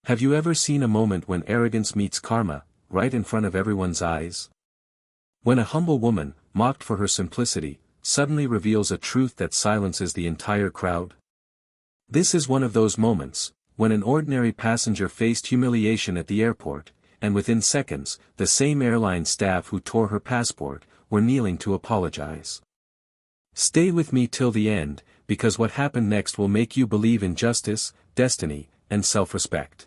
Have you ever seen a moment when arrogance meets karma, right in front of everyone's eyes? When a humble woman, mocked for her simplicity, suddenly reveals a truth that silences the entire crowd? This is one of those moments, when an ordinary passenger faced humiliation at the airport, and within seconds, the same airline staff who tore her passport, were kneeling to apologize. Stay with me till the end, because what happened next will make you believe in justice, destiny, and self-respect.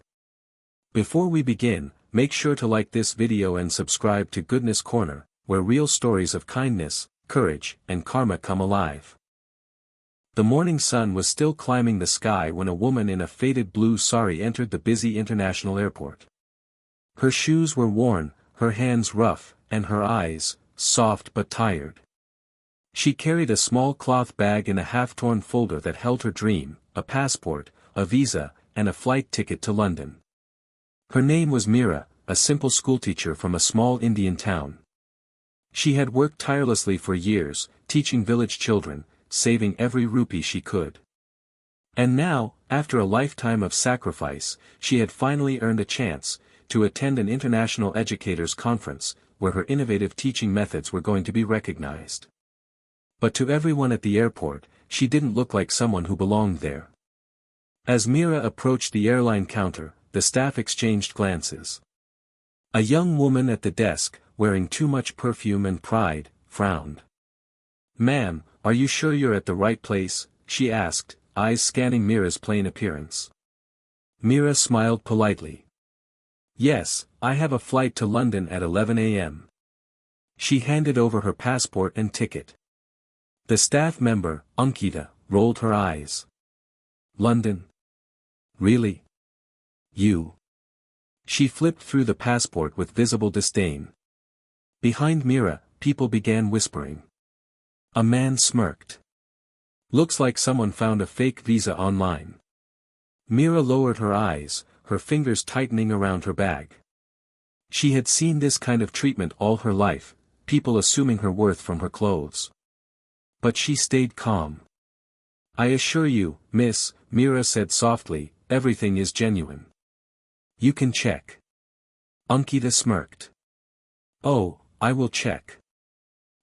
Before we begin, make sure to like this video and subscribe to Goodness Corner, where real stories of kindness, courage, and karma come alive. The morning sun was still climbing the sky when a woman in a faded blue sari entered the busy international airport. Her shoes were worn, her hands rough, and her eyes, soft but tired. She carried a small cloth bag in a half-torn folder that held her dream, a passport, a visa, and a flight ticket to London. Her name was Meera, a simple schoolteacher from a small Indian town. She had worked tirelessly for years, teaching village children, saving every rupee she could. And now, after a lifetime of sacrifice, she had finally earned a chance to attend an international educators' conference, where her innovative teaching methods were going to be recognized. But to everyone at the airport, she didn't look like someone who belonged there. As Meera approached the airline counter, the staff exchanged glances. A young woman at the desk, wearing too much perfume and pride, frowned. "Ma'am, are you sure you're at the right place?" she asked, eyes scanning Meera's plain appearance. Meera smiled politely. "Yes, I have a flight to London at 11 a.m. She handed over her passport and ticket. The staff member, Ankita, rolled her eyes. "London? Really? You?" She flipped through the passport with visible disdain. Behind Meera, people began whispering. A man smirked. "Looks like someone found a fake visa online." Meera lowered her eyes, her fingers tightening around her bag. She had seen this kind of treatment all her life, people assuming her worth from her clothes. But she stayed calm. "I assure you, miss," Meera said softly, "everything is genuine. You can check." Ankita smirked. "Oh, I will check."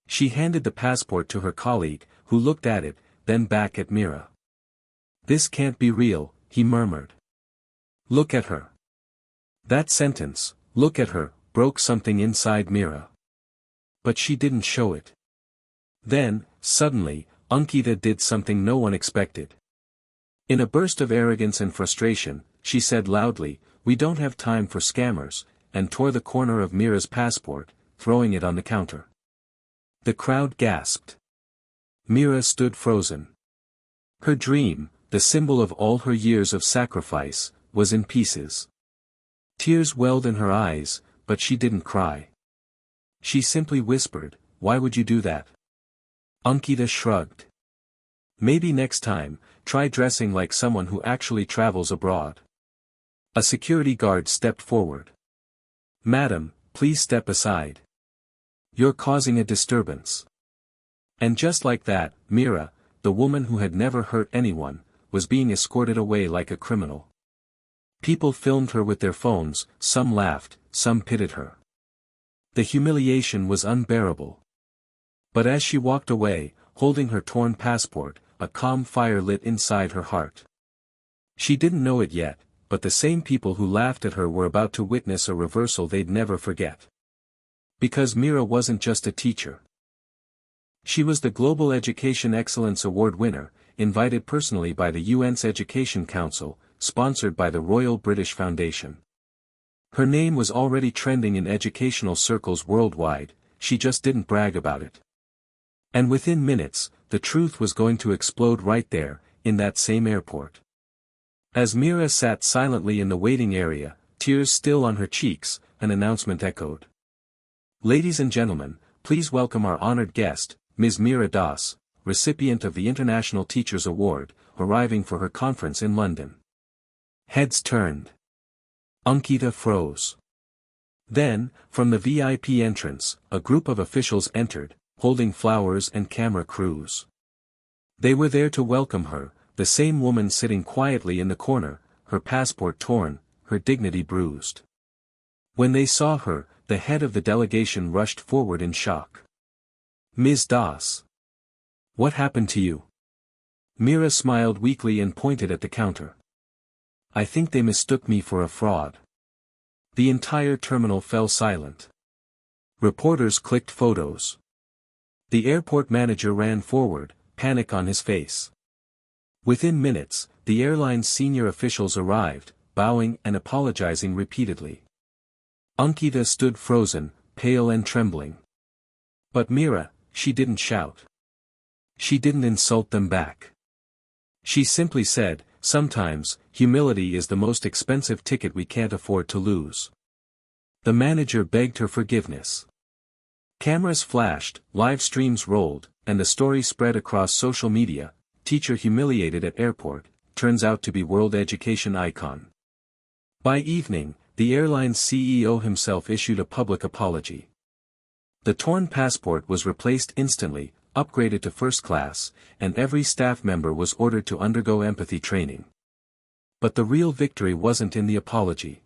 She handed the passport to her colleague, who looked at it, then back at Meera. "This can't be real," he murmured. "Look at her." That sentence, "look at her," broke something inside Meera. But she didn't show it. Then, suddenly, Ankita did something no one expected. In a burst of arrogance and frustration, she said loudly, "We don't have time for scammers," and tore the corner of Meera's passport, throwing it on the counter. The crowd gasped. Meera stood frozen. Her dream, the symbol of all her years of sacrifice, was in pieces. Tears welled in her eyes, but she didn't cry. She simply whispered, "Why would you do that?" Ankita shrugged. "Maybe next time, try dressing like someone who actually travels abroad." A security guard stepped forward. "Madam, please step aside. You're causing a disturbance." And just like that, Meera, the woman who had never hurt anyone, was being escorted away like a criminal. People filmed her with their phones, some laughed, some pitied her. The humiliation was unbearable. But as she walked away, holding her torn passport, a calm fire lit inside her heart. She didn't know it yet, but the same people who laughed at her were about to witness a reversal they'd never forget. Because Meera wasn't just a teacher. She was the Global Education Excellence Award winner, invited personally by the UN's Education Council, sponsored by the Royal British Foundation. Her name was already trending in educational circles worldwide, she just didn't brag about it. And within minutes, the truth was going to explode right there, in that same airport. As Meera sat silently in the waiting area, tears still on her cheeks, an announcement echoed. "Ladies and gentlemen, please welcome our honored guest, Ms. Meera Das, recipient of the International Teachers Award, arriving for her conference in London." Heads turned. Ankita froze. Then, from the VIP entrance, a group of officials entered, holding flowers and camera crews. They were there to welcome her, the same woman sitting quietly in the corner, her passport torn, her dignity bruised. When they saw her, the head of the delegation rushed forward in shock. "Ms. Das. What happened to you?" Mira smiled weakly and pointed at the counter. "I think they mistook me for a fraud." The entire terminal fell silent. Reporters clicked photos. The airport manager ran forward, panic on his face. Within minutes, the airline's senior officials arrived, bowing and apologizing repeatedly. Ankita stood frozen, pale and trembling. But Mira, she didn't shout. She didn't insult them back. She simply said, "Sometimes, humility is the most expensive ticket we can't afford to lose." The manager begged her forgiveness. Cameras flashed, live streams rolled, and the story spread across social media. Teacher humiliated at airport, turns out to be world education icon. By evening, the airline's CEO himself issued a public apology. The torn passport was replaced instantly, upgraded to first class, and every staff member was ordered to undergo empathy training. But the real victory wasn't in the apology.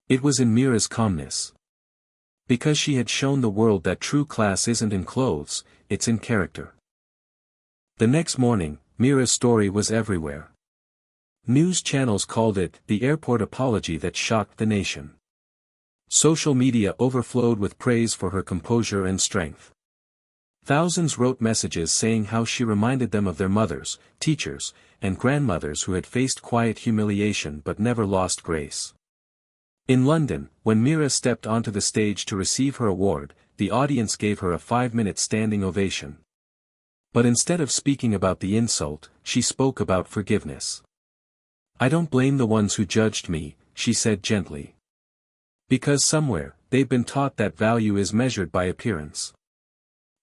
It was in Mira's calmness. Because she had shown the world that true class isn't in clothes, it's in character. The next morning, Mira's story was everywhere. News channels called it the airport apology that shocked the nation. Social media overflowed with praise for her composure and strength. Thousands wrote messages saying how she reminded them of their mothers, teachers, and grandmothers who had faced quiet humiliation but never lost grace. In London, when Mira stepped onto the stage to receive her award, the audience gave her a 5-minute standing ovation. But instead of speaking about the insult, she spoke about forgiveness. "I don't blame the ones who judged me," she said gently. "Because somewhere, they've been taught that value is measured by appearance.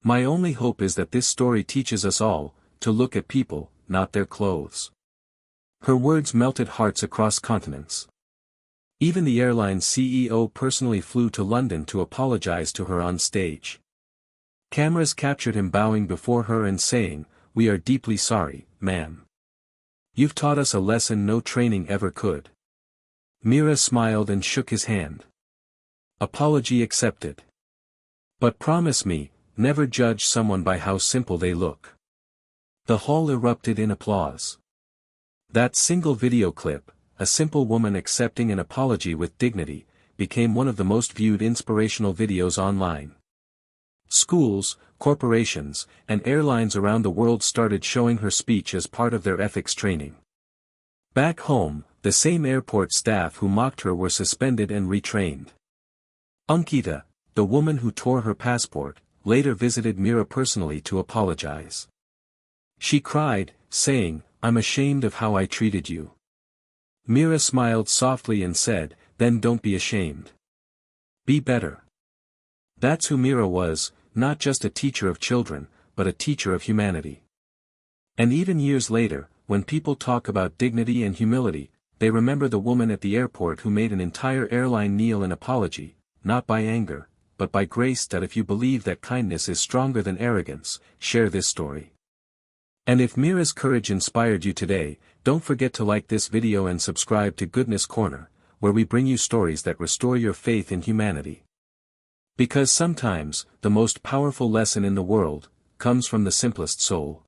My only hope is that this story teaches us all, to look at people, not their clothes." Her words melted hearts across continents. Even the airline's CEO personally flew to London to apologize to her on stage. Cameras captured him bowing before her and saying, "We are deeply sorry, ma'am. You've taught us a lesson no training ever could." Mira smiled and shook his hand. "Apology accepted. But promise me, never judge someone by how simple they look." The hall erupted in applause. That single video clip, a simple woman accepting an apology with dignity, became one of the most viewed inspirational videos online. Schools, corporations, and airlines around the world started showing her speech as part of their ethics training. Back home, the same airport staff who mocked her were suspended and retrained. Ankita, the woman who tore her passport, later visited Mira personally to apologize. She cried, saying, "I'm ashamed of how I treated you." Mira smiled softly and said, "Then don't be ashamed. Be better." That's who Mira was, not just a teacher of children, but a teacher of humanity. And even years later, when people talk about dignity and humility, they remember the woman at the airport who made an entire airline kneel in apology, not by anger, but by grace. That if you believe that kindness is stronger than arrogance, share this story. And if Mira's courage inspired you today, don't forget to like this video and subscribe to Goodness Corner, where we bring you stories that restore your faith in humanity. Because sometimes, the most powerful lesson in the world, comes from the simplest soul.